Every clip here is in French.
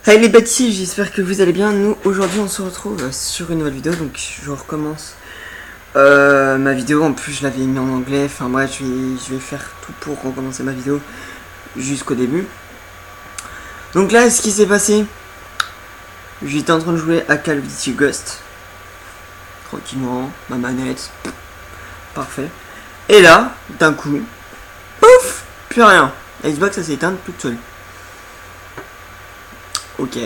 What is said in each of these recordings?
Hey les bâtis, j'espère que vous allez bien. Nous aujourd'hui on se retrouve sur une nouvelle vidéo. Donc je recommence ma vidéo. En plus je l'avais mis en anglais. Enfin moi je vais faire tout pour recommencer ma vidéo jusqu'au début. Donc là ce qui s'est passé, j'étais en train de jouer à Call of Duty Ghost tranquillement, ma manette, parfait. Et là d'un coup, pouf, plus rien. La Xbox ça s'est éteinte toute seule. Ok.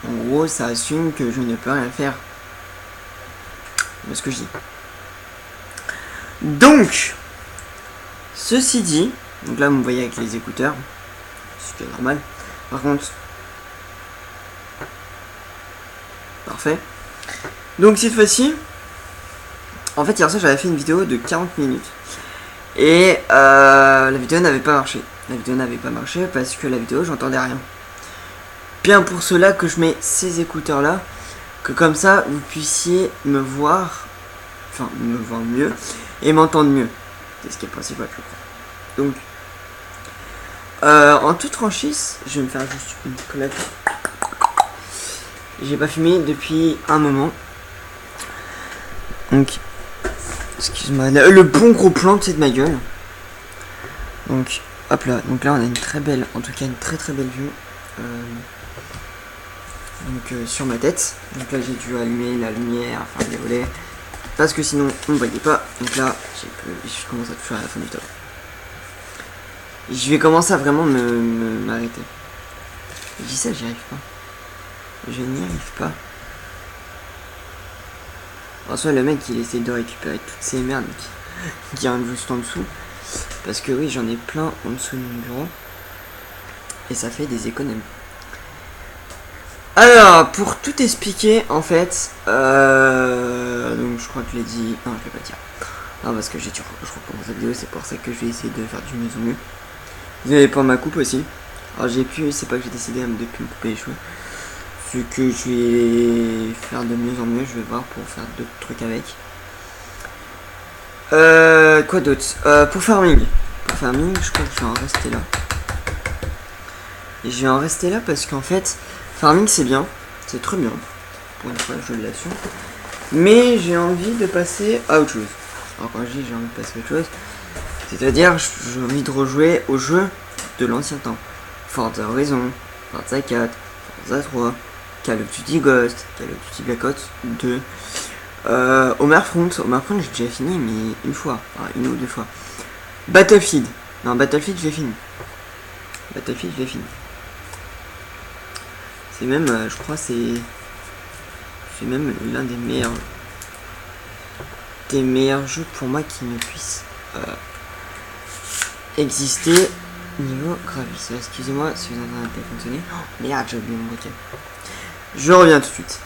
En gros, ça assume que je ne peux rien faire. C'est ce que je dis. Donc, ceci dit, donc là vous me voyez avec les écouteurs, ce qui est normal. Par contre, parfait. Donc cette fois-ci, en fait hier soir j'avais fait une vidéo de 40 minutes. Et la vidéo n'avait pas marché. La vidéo n'avait pas marché parce que la vidéo j'entendais rien. Bien pour cela que je mets ces écouteurs là, que comme ça vous puissiez me voir, enfin me voir mieux et m'entendre mieux. C'est ce qui est le principal je crois. Donc en toute franchise, je vais me faire juste une collette. J'ai pas fumé depuis un moment. Donc excuse-moi, le bon gros plan de ma gueule. Donc hop là, donc là on a une très belle, en tout cas une très belle vue. Sur ma tête. Donc là j'ai dû allumer la lumière, enfin les volets, parce que sinon on ne voyait pas. Donc là je commence à toucher à la fin du top. Je vais commencer à vraiment m'arrêter. Je dis ça, j'y arrive pas. Je n'y arrive pas. En soit le mec il essaie de récupérer toutes ces merdes qui arrivent juste en dessous. Parce que oui j'en ai plein en dessous de mon bureau. Et ça fait des économies. Alors, pour tout expliquer, en fait, donc je crois que je l'ai dit, non je vais pas dire, non parce que je recommence la vidéo, c'est pour ça que je vais essayer de faire du mieux en mieux. Vous allez prendre ma coupe aussi. Alors c'est pas que j'ai décidé de me couper les cheveux, c'est que je vais faire de mieux en mieux, je vais voir pour faire d'autres trucs avec. Quoi d'autre, pour farming, je crois que je vais en rester là. Et je vais en rester là parce qu'en fait, farming c'est bien, c'est très bien, pour une fois je l'assume, mais j'ai envie de passer à autre chose. Alors quand je dis j'ai envie de passer à autre chose, c'est-à-dire j'ai envie de rejouer aux jeux de l'ancien temps. Forza Horizon, Forza 4, Forza 3, Call of Duty Ghost, Call of Duty Black Ops 2, Homefront j'ai déjà fini mais une fois, enfin une ou deux fois. Battlefield j'ai fini. C'est même, je crois, c'est même l'un des meilleurs jeux pour moi qui ne puisse exister niveau graphisme. Excusez-moi si vous entendez un téléphone sonner. Oh merde, j'ai oublié mon briquet. Je reviens tout de suite.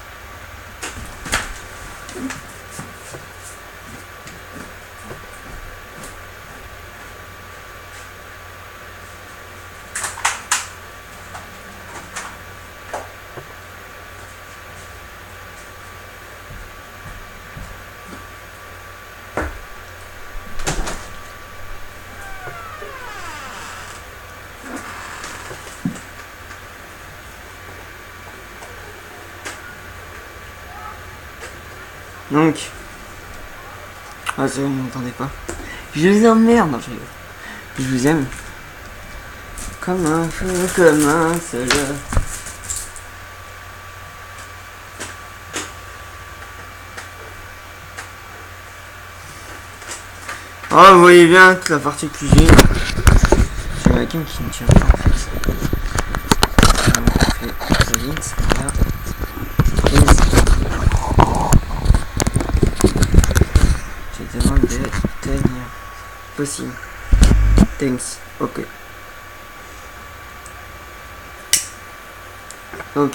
Donc, ah c'est bon, vous m'entendez pas. Je les emmerde, non, je vous aime. Comme un feu, comme un seul. Oh, vous voyez bien toute la partie cuisine. J'ai ma cam qui ne tient pas en fait. Cuisine, c'est là. Je demande de tenir. Possible. Thanks. Ok. Donc.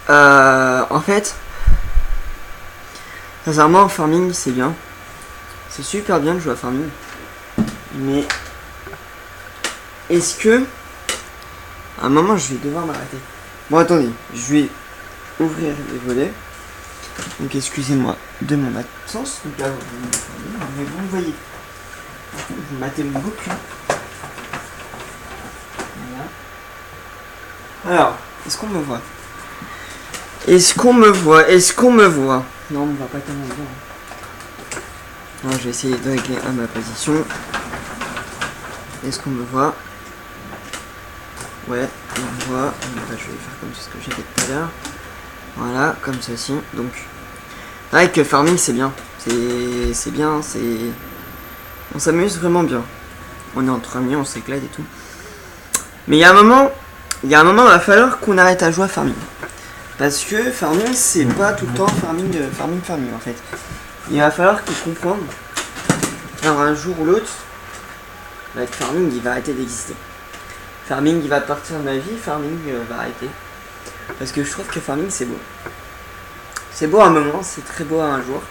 En fait. Sincèrement, farming c'est bien. C'est super bien de jouer à farming. Mais. Est-ce que. À un moment je vais devoir m'arrêter. Bon attendez, je vais ouvrir les volets. Donc excusez-moi de mon absence. Donc là, mais vous me voyez. Vous matez mon book. Alors, est-ce qu'on me voit? Est-ce qu'on me voit? Est-ce qu'on me voit? Non, on me voit pas tellement bien. Non, je vais essayer de régler à ma position. Est-ce qu'on me voit? Ouais, on me voit. Je vais faire comme ce que j'ai fait tout à l'heure. Voilà, comme ceci. Donc, avec farming, c'est bien. C'est bien, c'est... On s'amuse vraiment bien. On est entre amis, on s'éclate et tout. Mais il y a un moment, il va falloir qu'on arrête à jouer à farming. Parce que farming, c'est pas tout le temps farming en fait. Il va falloir qu'ils comprennent. Alors un jour ou l'autre, avec farming, il va arrêter d'exister. Farming, il va partir de ma vie, farming va arrêter. Parce que je trouve que farming, c'est beau. C'est beau à un moment, c'est très beau à un jour.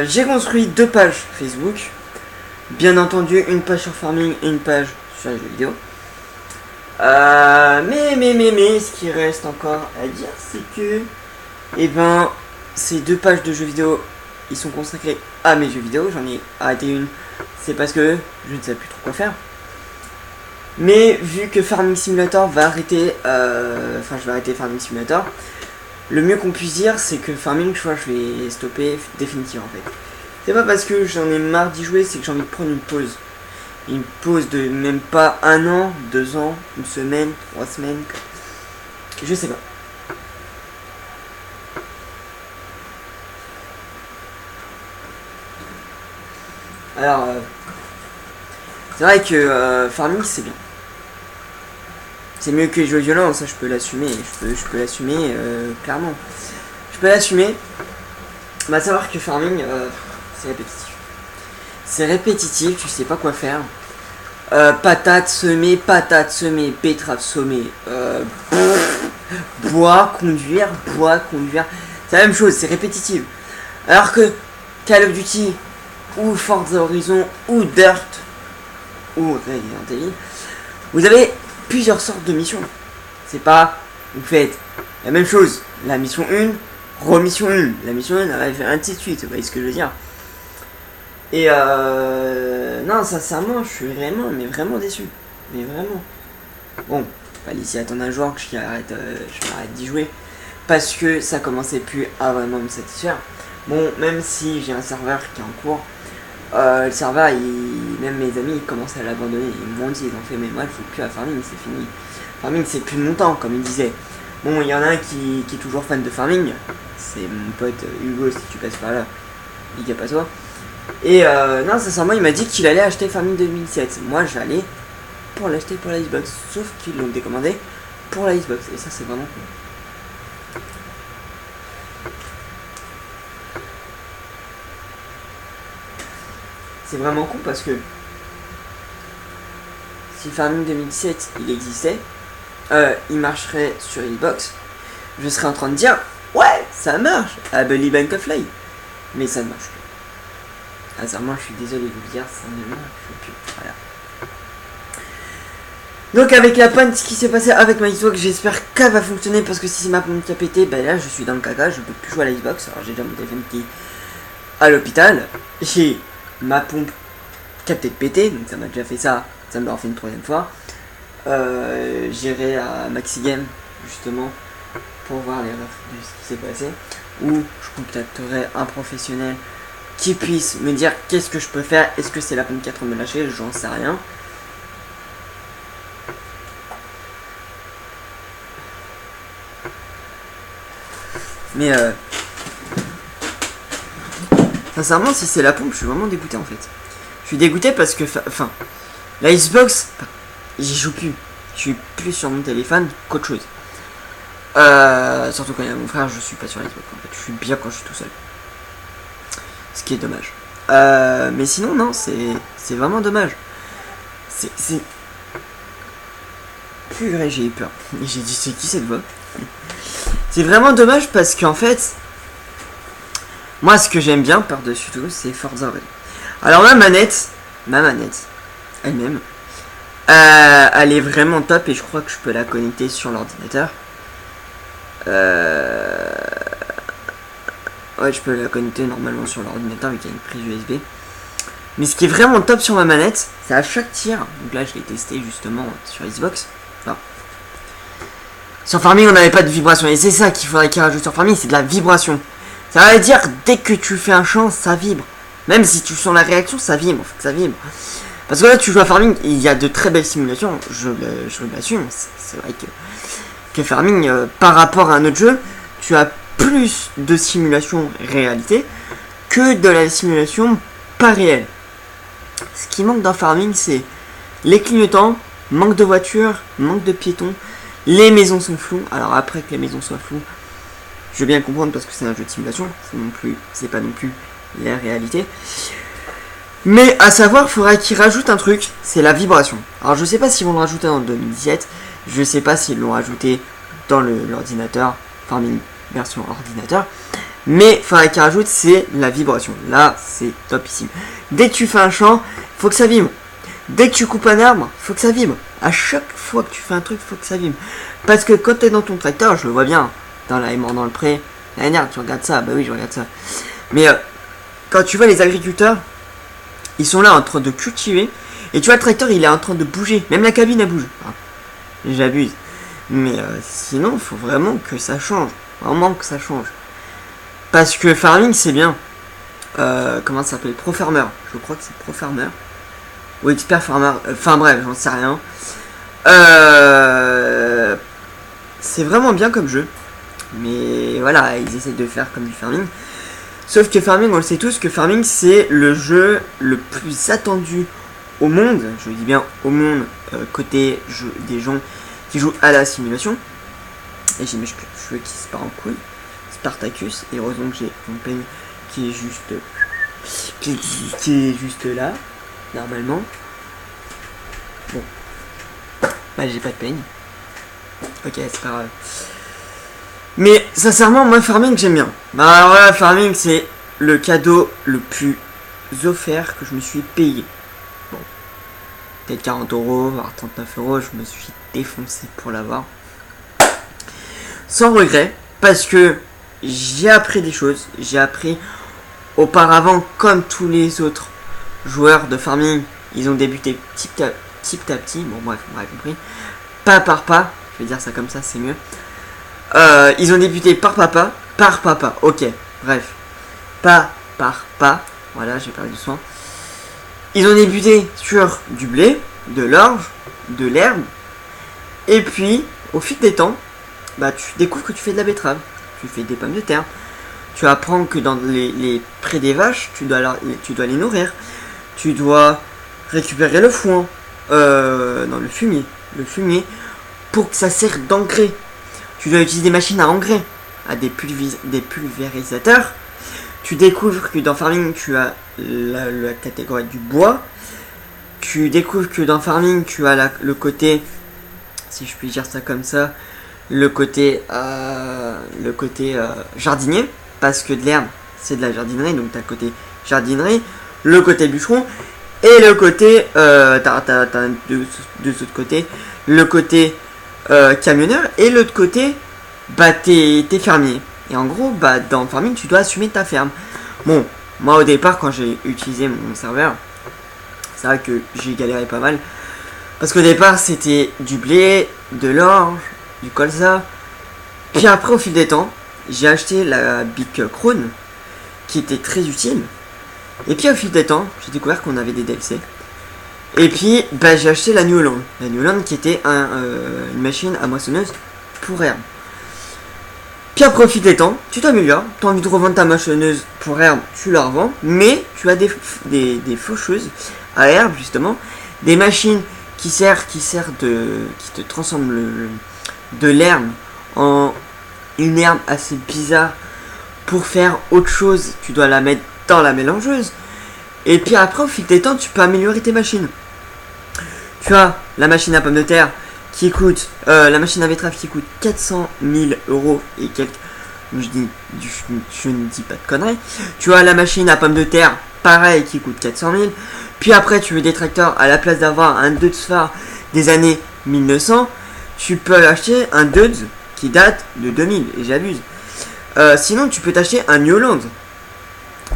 J'ai construit 2 pages Facebook. Bien entendu, une page sur farming et une page sur les jeux vidéo. Mais, ce qui reste encore à dire, c'est que, eh ben, ces 2 pages de jeux vidéo, ils sont consacrés à mes jeux vidéo. J'en ai arrêté une, c'est parce que je ne sais plus trop quoi faire. Mais vu que Farming Simulator va arrêter, je vais arrêter Farming Simulator, le mieux qu'on puisse dire, c'est que Farming, je vais stopper définitivement en fait. C'est pas parce que j'en ai marre d'y jouer, c'est que j'ai envie de prendre une pause. Une pause de même pas 1 an, 2 ans, 1 semaine, 3 semaines. Je sais pas. Alors, c'est vrai que Farming c'est bien. C'est mieux que les jeux violents, ça je peux l'assumer. Je peux l'assumer clairement. Je peux l'assumer. On va savoir que Farming c'est répétitif. C'est répétitif, tu sais pas quoi faire. Patates semées, betteraves semées, bois, conduire. C'est la même chose, c'est répétitif. Alors que Call of Duty, ou Forza Horizon, ou Dirt, ou Resident Evil, vous avez plusieurs sortes de missions. C'est pas, vous faites la même chose, la mission 1, remission 1. La mission 1, elle va faire ainsi de suite, vous voyez ce que je veux dire. Et non, sincèrement, je suis vraiment déçu. Mais vraiment. Bon, fallait s'y attendre un jour que je m'arrête d'y jouer. Parce que ça commençait plus à vraiment me satisfaire. Bon, même si j'ai un serveur qui est en cours, le serveur, même mes amis, ils commencent à l'abandonner. Ils m'ont dit, ils ont fait, mais moi, je joue plus à Farming, c'est fini. Farming, c'est plus de mon temps, comme ils disaient. Bon, il y en a un qui est toujours fan de Farming. C'est mon pote Hugo, si tu passes par là. Big up à toi. Et non, sincèrement, il m'a dit qu'il allait acheter Farming 2007. Moi, j'allais pour l'acheter pour la Xbox. Sauf qu'ils l'ont décommandé pour la Xbox. Et ça, c'est vraiment cool. C'est vraiment cool parce que si Farming 2007 il existait, il marcherait sur Xbox, je serais en train de dire ouais, ça marche, à Belly Bank of Light. Mais ça ne marche plus. Sincèrement, je suis désolé de vous le dire, ça ne marche plus. Voilà. Donc avec la panne, ce qui s'est passé avec ma Xbox, j'espère qu'elle va fonctionner parce que si c'est ma pompe qui a pété, ben là je suis dans le caca, je peux plus jouer à la Xbox. Alors j'ai déjà mon téléphone qui est à l'hôpital, j'ai ma pompe qui a peut-être pété, donc ça m'a déjà fait ça, ça me l'a refait une 3e fois. J'irai à Maxigame justement pour voir l'erreur de ce qui s'est passé, ou je contacterai un professionnel qui puisse me dire qu'est-ce que je peux faire. Est-ce que c'est la pompe 4 me lâcher, j'en sais rien. Mais sincèrement, si c'est la pompe, je suis vraiment dégoûté en fait. Je suis dégoûté parce que, enfin, la Xbox, j'y joue plus. Je suis plus sur mon téléphone qu'autre chose. Surtout quand il y a mon frère, je suis pas sur la Xbox en fait. Je suis bien quand je suis tout seul. Ce qui est dommage. Mais sinon, non, c'est vraiment dommage. C'est... Purée, j'ai eu peur. J'ai dit, c'est qui cette voix? C'est vraiment dommage parce qu'en fait, moi, ce que j'aime bien par-dessus tout, c'est Forza Horizon. Alors, ma manette elle-même, elle est vraiment top et je crois que je peux la connecter sur l'ordinateur. Ouais, je peux la connecter normalement sur l'ordinateur avec une prise USB. Mais ce qui est vraiment top sur ma manette, c'est à chaque tir. Donc là, je l'ai testé justement sur Xbox. Enfin, Sur Farming, on n'avait pas de vibration. Et c'est ça qu'il faudrait qu'ils rajoutent sur Farming, c'est de la vibration. Ça veut dire, dès que tu fais un champ, ça vibre. Même si tu sens la réaction, ça vibre. Faut que ça vibre. Parce que là, tu joues à Farming, il y a de très belles simulations. Je l'assume. C'est vrai que Farming, par rapport à un autre jeu, tu as plus de simulation réalité que de la simulation pas réelle. Ce qui manque dans Farming, c'est les clignotants, manque de voitures, manque de piétons, les maisons sont floues. Alors après que les maisons soient floues, je veux bien comprendre parce que c'est un jeu de simulation, c'est pas non plus la réalité. Mais à savoir, il faudra qu'ils rajoutent un truc, c'est la vibration. Alors je sais pas s'ils vont le rajouter en 2017, je sais pas s'ils l'ont rajouté dans l'ordinateur, Farming version ordinateur, mais il faudra qu'ils rajoutent, c'est la vibration. Là, c'est topissime. Dès que tu fais un champ, faut que ça vibre. Dès que tu coupes un arbre, faut que ça vibre. À chaque fois que tu fais un truc, faut que ça vibre. Parce que quand tu es dans ton tracteur, je le vois bien, dans la aimant dans le pré, tu regardes ça, bah oui, je regarde ça. Mais quand tu vois les agriculteurs, ils sont là en train de cultiver, et tu vois le tracteur, il est en train de bouger. Même la cabine, elle bouge. Enfin, j'abuse. Mais sinon, il faut vraiment que ça change. Vraiment que ça change. Parce que Farming, c'est bien. Comment ça s'appelle? Pro Farmer. Je crois que c'est Pro Farmer. Ou Expert Farmer. Enfin bref, j'en sais rien. C'est vraiment bien comme jeu. Mais voilà, ils essaient de faire comme du Farming. Sauf que Farming, on le sait tous, que Farming, c'est le jeu le plus attendu au monde. Je dis bien au monde, côté jeu, des gens qui jouent à la simulation. Et j'ai mes cheveux qui se partent en couille. Spartacus. Et heureusement que j'ai une peigne qui est juste... qui est juste là. Normalement. Bon. Bah j'ai pas de peigne. Ok, c'est pas grave. Mais sincèrement, moi Farming j'aime bien. Bah voilà, Farming c'est le cadeau le plus offert que je me suis payé. Bon. Peut-être 40 euros, voire 39 euros, je me suis défoncé pour l'avoir. Sans regret, parce que j'ai appris des choses. J'ai appris auparavant, comme tous les autres joueurs de Farming, ils ont débuté petit à petit. Bon bref, on a compris. Pas par pas, je vais dire ça comme ça, c'est mieux. Ils ont débuté par papa, ok, bref. Pas par pas, voilà, j'ai perdu du soin. Ils ont débuté sur du blé, de l'orge, de l'herbe. Et puis, au fil des temps, bah tu découvres que tu fais de la betterave, tu fais des pommes de terre. Tu apprends que dans les prés des vaches, tu dois les nourrir. Tu dois récupérer le foin, non, le fumier, pour que ça serve d'engrais. Tu dois utiliser des machines à engrais, à des pulvérisateurs. Tu découvres que dans Farming, tu as la catégorie du bois. Tu découvres que dans Farming, tu as le côté, si je puis dire ça comme ça, le côté jardinier. Parce que de l'herbe, c'est de la jardinerie, donc tu as le côté jardinerie, le côté bûcheron, et le côté, t'as deux autres côtés, le côté camionneur, et l'autre côté, bah t'es fermier. Et en gros, bah dans Farming, tu dois assumer ta ferme. Bon, moi au départ, quand j'ai utilisé mon serveur, c'est vrai que j'ai galéré pas mal. Parce qu'au départ, c'était du blé, de l'orge, du colza. Puis après, au fil des temps, j'ai acheté la Big Crown, qui était très utile. Et puis au fil des temps, j'ai découvert qu'on avait des DLC. Et puis, bah, j'ai acheté la New Holland. La New Holland qui était une machine à moissonneuse pour herbe. Puis après, au fil des temps, tu t'améliores. Tu as envie de revendre ta moissonneuse pour herbe, tu la revends. Mais tu as des faucheuses à herbe, justement. Des machines qui te transforment de l'herbe en une herbe assez bizarre. Pour faire autre chose, tu dois la mettre dans la mélangeuse. Et puis après, au fil des temps, tu peux améliorer tes machines. Tu as la machine à pommes de terre qui coûte, la machine à betterave qui coûte 400 000 euros et quelques. Je ne dis pas de conneries. Tu as la machine à pommes de terre, pareil, qui coûte 400 000. Puis après, tu veux des tracteurs, à la place d'avoir un Dodge Phare des années 1900, tu peux acheter un Dodge qui date de 2000, et j'abuse. Sinon, tu peux t'acheter un New Holland,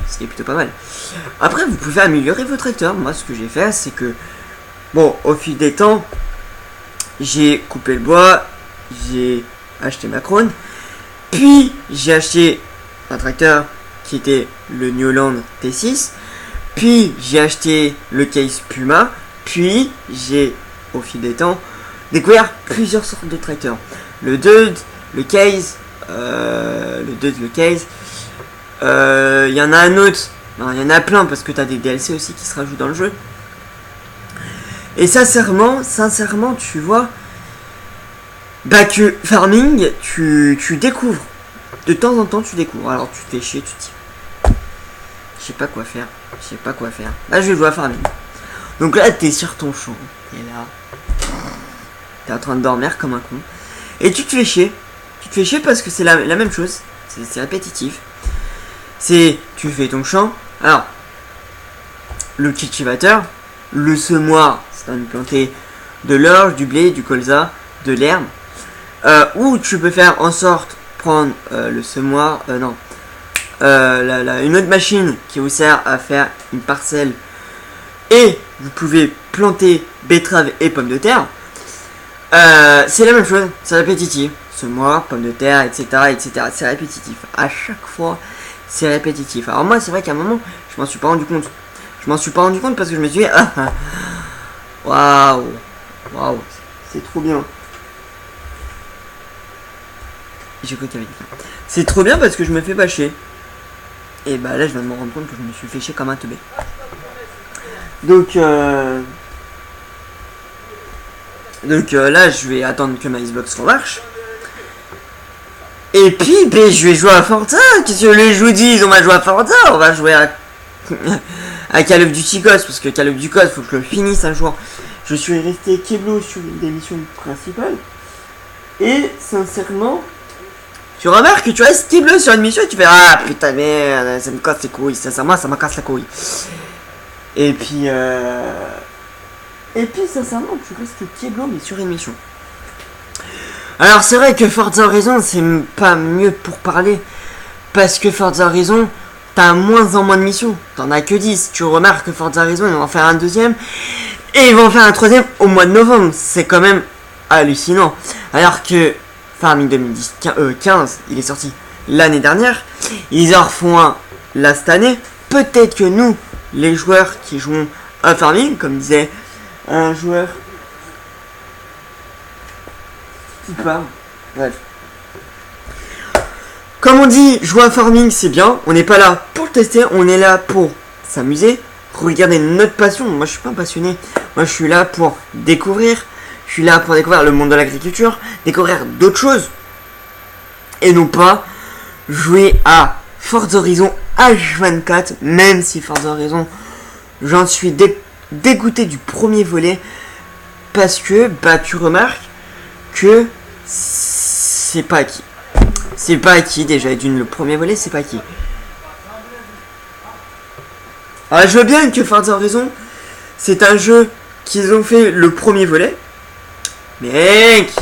ce qui est plutôt pas mal. Après, vous pouvez améliorer vos tracteurs. Moi, ce que j'ai fait, c'est que, bon, au fil des temps, j'ai coupé le bois, j'ai acheté ma Krone. Puis j'ai acheté un tracteur qui était le New Holland T6. Puis j'ai acheté le case Puma. Puis j'ai, au fil des temps, découvert plusieurs sortes de tracteurs. Le Dude, le case, il y en a un autre. Il y en a plein parce que tu as des DLC aussi qui se rajoutent dans le jeu. Et sincèrement, tu vois, bah que farming, tu découvres. De temps en temps, tu découvres. Alors tu te fais chier, tu te dis, je sais pas quoi faire. Là, je vais jouer à farming. Donc là, t'es sur ton champ. T'es là. T'es en train de dormir comme un con. Et tu te fais chier. Tu te fais chier parce que c'est la même chose. C'est répétitif. Tu fais ton champ. Alors, le cultivateur, le semoir, c'est de planter de l'orge, du blé, du colza, de l'herbe. Ou tu peux faire en sorte prendre le semoir, une autre machine qui vous sert à faire une parcelle. Et vous pouvez planter betteraves et pommes de terre. C'est la même chose, c'est répétitif. Semoir, pommes de terre, etc. C'est répétitif. À chaque fois, c'est répétitif. Alors moi, c'est vrai qu'à un moment, je m'en suis pas rendu compte. Parce que je me suis dit, waouh, c'est trop bien. J'ai cru qu'il y avait quelqu'un. C'est trop bien parce que je me fais bâcher. Et bah là, je viens de me rendre compte que je me suis fait chier comme un teubé. Donc là, je vais attendre que ma Xbox remarche. Et puis, je vais jouer à Forza. Qu'est-ce que les joueurs disent? On va jouer à Forza. On va jouer à Call of Duty Ghost. Parce que Call of Duty Ghost, faut que je le finisse un jour. Je suis resté keblo sur une des missions principales. Et sincèrement, tu remarques que tu restes keblo sur une mission et tu fais ah putain merde, ça me casse les couilles. Sincèrement, ça me casse la couille. Et puis sincèrement, tu restes keblo mais sur une mission. Alors c'est vrai que Forza Horizon c'est pas mieux pour parler. Parce que Forza Horizon, t'as moins en moins de missions. T'en as que 10. Tu remarques que Forza Horizon, ils vont en faire un deuxième. Et ils vont en faire un troisième au mois de novembre. C'est quand même hallucinant. Alors que Farming 2015, il est sorti l'année dernière. Ils en refont un là cette année. Peut-être que nous, les joueurs qui jouent à Farming, comme disait un joueur qui parle. Bref. Comme on dit, jouer à Farming c'est bien. On n'est pas là pour le tester, on est là pour s'amuser. Regarder notre passion. Moi je suis pas passionné. Moi je suis là pour découvrir. Je suis là pour découvrir le monde de l'agriculture. Découvrir d'autres choses. Et non pas jouer à Forza Horizon H24. Même si Forza Horizon, j'en suis dégoûté du premier volet. Parce que bah tu remarques que c'est pas acquis. C'est pas acquis déjà, le premier volet c'est pas acquis. Alors je veux bien que Forza Horizon c'est un jeu qu'ils ont fait le premier volet. Mec,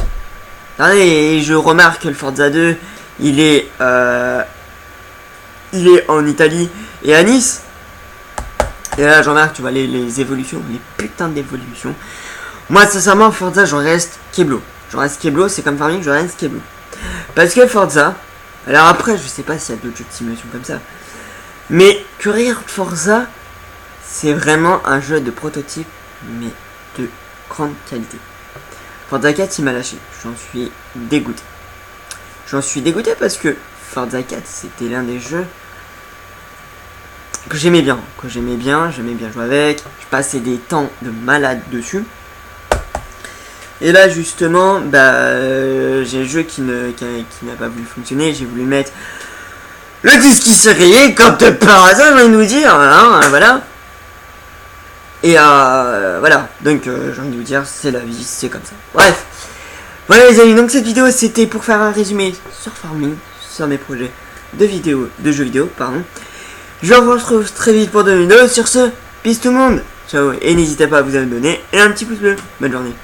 attendez, je remarque que le Forza 2 il est en Italie et à Nice. Et là je remarque, tu vois les évolutions, les putains d'évolutions. Moi sincèrement Forza j'en reste keblo. C'est comme Farming, je reste keblo. Parce que Forza, alors après je sais pas s'il y a d'autres jeux de simulation comme ça, mais que regarde Forza, c'est vraiment un jeu de prototype mais de grande qualité. Forza 4 il m'a lâché, j'en suis dégoûté. Parce que Forza 4 c'était l'un des jeux que j'aimais bien, j'aimais bien jouer avec, je passais des temps de malade dessus. Et là justement, j'ai un jeu qui n'a pas voulu fonctionner, j'ai voulu mettre le disque qui s'est rayé, comme de par hasard, j'ai envie de vous dire, hein, voilà. Et voilà, donc j'ai envie de vous dire, c'est la vie, c'est comme ça. Bref, voilà les amis, donc cette vidéo c'était pour faire un résumé sur Farming, sur mes projets de jeux vidéo, pardon. Je vous retrouve très vite pour de vidéos, sur ce, peace tout le monde, ciao, et n'hésitez pas à vous abonner et un petit pouce bleu, bonne journée.